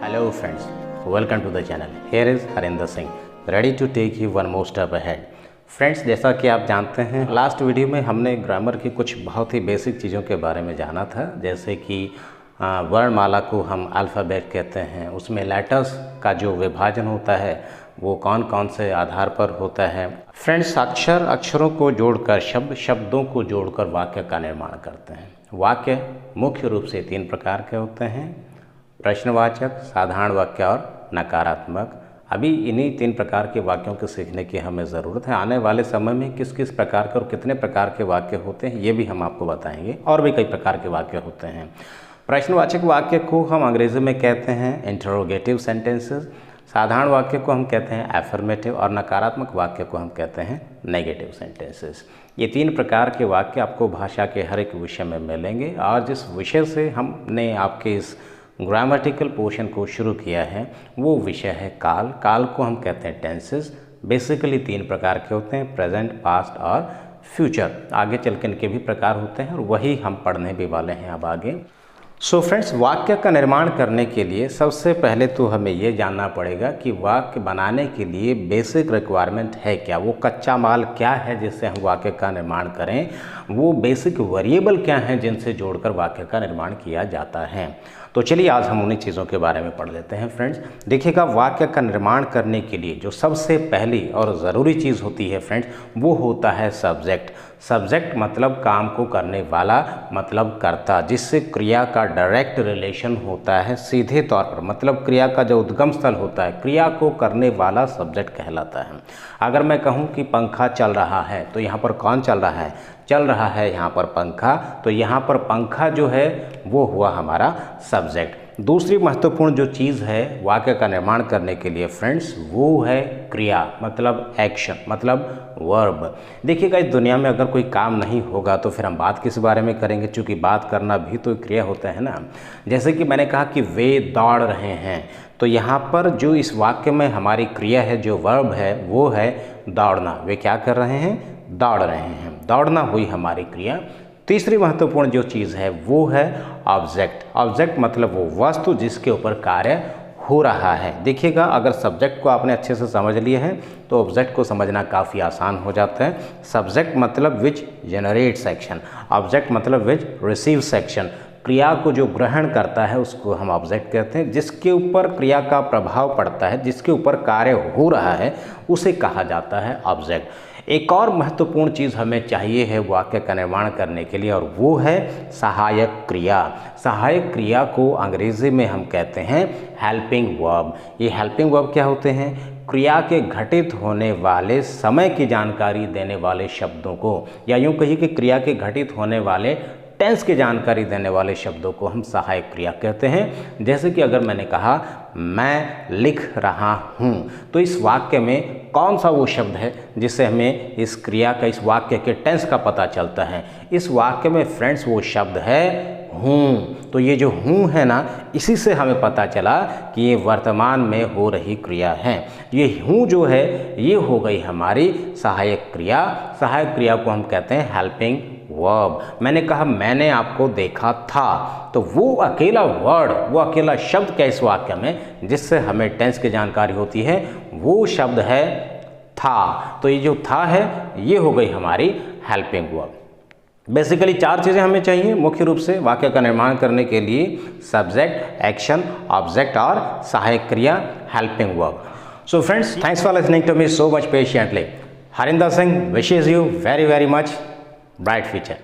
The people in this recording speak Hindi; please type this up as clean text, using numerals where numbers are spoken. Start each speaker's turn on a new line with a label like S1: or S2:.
S1: Hello friends, welcome to the channel. Here is Harinder Singh, ready to take you one more step ahead. Friends, जैसा कि आप जानते हैं लास्ट वीडियो में हमने ग्रामर की कुछ बहुत ही बेसिक चीज़ों के बारे में जाना था, जैसे कि वर्णमाला को हम अल्फ़ाबेट कहते हैं, उसमें लेटर्स का जो विभाजन होता है वो कौन कौन से आधार पर होता है। फ्रेंड्स, अक्षरों को जोड़कर शब्दों को जोड़कर वाक्य का निर्माण करते हैं। वाक्य मुख्य रूप से 3 प्रकार के होते हैं: प्रश्नवाचक, साधारण वाक्य और नकारात्मक। अभी इन्हीं 3 प्रकार के वाक्यों को सीखने की हमें ज़रूरत है। आने वाले समय में किस किस प्रकार के और कितने प्रकार के वाक्य होते हैं ये भी हम आपको बताएंगे, और भी कई प्रकार के वाक्य होते हैं। प्रश्नवाचक वाक्य को हम अंग्रेजी में कहते हैं इंटरोगेटिव सेंटेंसेस, साधारण वाक्य को हम कहते हैं एफर्मेटिव, और नकारात्मक वाक्य को हम कहते हैं नेगेटिव सेंटेंसेस। ये 3 प्रकार के वाक्य आपको भाषा के हर एक विषय में मिलेंगे, और जिस विषय से हमने आपके इस ग्रामेटिकल पोर्शन को शुरू किया है वो विषय है काल। काल को हम कहते हैं टेंसेस। बेसिकली 3 प्रकार के होते हैं: प्रेजेंट, पास्ट और फ्यूचर। आगे चल के इनके भी प्रकार होते हैं और वही हम पढ़ने भी वाले हैं अब आगे। सो फ्रेंड्स, वाक्य का निर्माण करने के लिए सबसे पहले तो हमें ये जानना पड़ेगा कि वाक्य बनाने के लिए बेसिक रिक्वायरमेंट है क्या, वो कच्चा माल क्या है जिससे हम वाक्य का निर्माण करें, वो बेसिक वेरिएबल क्या हैं जिनसे जोड़कर वाक्य का निर्माण किया जाता है। तो चलिए आज हम उन्हीं चीज़ों के बारे में पढ़ लेते हैं। फ्रेंड्स देखिएगा, वाक्य का निर्माण करने के लिए जो सबसे पहली और ज़रूरी चीज़ होती है फ्रेंड्स, वो होता है सब्जेक्ट। सब्जेक्ट मतलब काम को करने वाला, मतलब कर्ता, जिससे क्रिया का डायरेक्ट रिलेशन होता है सीधे तौर पर। मतलब क्रिया का जो उद्गम स्थल होता है, क्रिया को करने वाला सब्जेक्ट कहलाता है। अगर मैं कहूँ कि पंखा चल रहा है तो यहाँ पर कौन चल रहा है? चल रहा है यहाँ पर पंखा। तो यहाँ पर पंखा जो है वो हुआ हमारा सब्जेक्ट। दूसरी महत्वपूर्ण जो चीज़ है वाक्य का निर्माण करने के लिए फ्रेंड्स, वो है क्रिया, मतलब एक्शन, मतलब वर्ब। देखिएगा, इस दुनिया में अगर कोई काम नहीं होगा तो फिर हम बात किस बारे में करेंगे, क्योंकि बात करना भी तो क्रिया होता है ना। जैसे कि मैंने कहा कि वे दौड़ रहे हैं, तो यहाँ पर जो इस वाक्य में हमारी क्रिया है, जो वर्ब है, वो है दौड़ना। वे क्या कर रहे हैं? दौड़ रहे हैं। दौड़ना हुई हमारी क्रिया। तीसरी महत्वपूर्ण जो चीज़ है वो है ऑब्जेक्ट। ऑब्जेक्ट मतलब वो वस्तु जिसके ऊपर कार्य हो रहा है। देखिएगा, अगर सब्जेक्ट को आपने अच्छे से समझ लिया है तो ऑब्जेक्ट को समझना काफ़ी आसान हो जाता है। सब्जेक्ट मतलब विच जनरेट्स एक्शन, ऑब्जेक्ट मतलब विच रिसीव्स एक्शन। क्रिया को जो ग्रहण करता है उसको हम ऑब्जेक्ट कहते हैं। जिसके ऊपर क्रिया का प्रभाव पड़ता है, जिसके ऊपर कार्य हो रहा है, उसे कहा जाता है ऑब्जेक्ट। एक और महत्वपूर्ण चीज़ हमें चाहिए है वाक्य का निर्माण करने के लिए, और वो है सहायक क्रिया। सहायक क्रिया को अंग्रेजी में हम कहते हैं हेल्पिंग वर्ब। ये हेल्पिंग वर्ब क्या होते हैं? क्रिया के घटित होने वाले समय की जानकारी देने वाले शब्दों को, या यूँ कहिए कि क्रिया के घटित होने वाले टेंस की जानकारी देने वाले शब्दों को हम सहायक क्रिया कहते हैं। जैसे कि अगर मैंने कहा मैं लिख रहा हूँ, तो इस वाक्य में कौन सा वो शब्द है जिससे हमें इस क्रिया का, इस वाक्य के टेंस का पता चलता है? इस वाक्य में फ्रेंड्स वो शब्द है हूँ। तो ये जो हूँ है ना, इसी से हमें पता चला कि ये वर्तमान में हो रही क्रिया है। ये हूँ जो है ये हो गई हमारी सहायक क्रिया। सहायक क्रिया को हम कहते हैं हेल्पिंग वर्ब। मैंने कहा मैंने आपको देखा था, तो वो अकेला वर्ड, वो अकेला शब्द क्या इस वाक्य में जिससे हमें टेंस की जानकारी होती है, वो शब्द है था। तो ये जो था है ये हो गई हमारी हेल्पिंग वर्ब। बेसिकली 4 चीज़ें हमें चाहिए मुख्य रूप से वाक्य का निर्माण करने के लिए: सब्जेक्ट, एक्शन, ऑब्जेक्ट और सहायक क्रिया, helping verb. So friends, thanks for listening to me so much patiently. Harinder Singh wishes you very much bright future.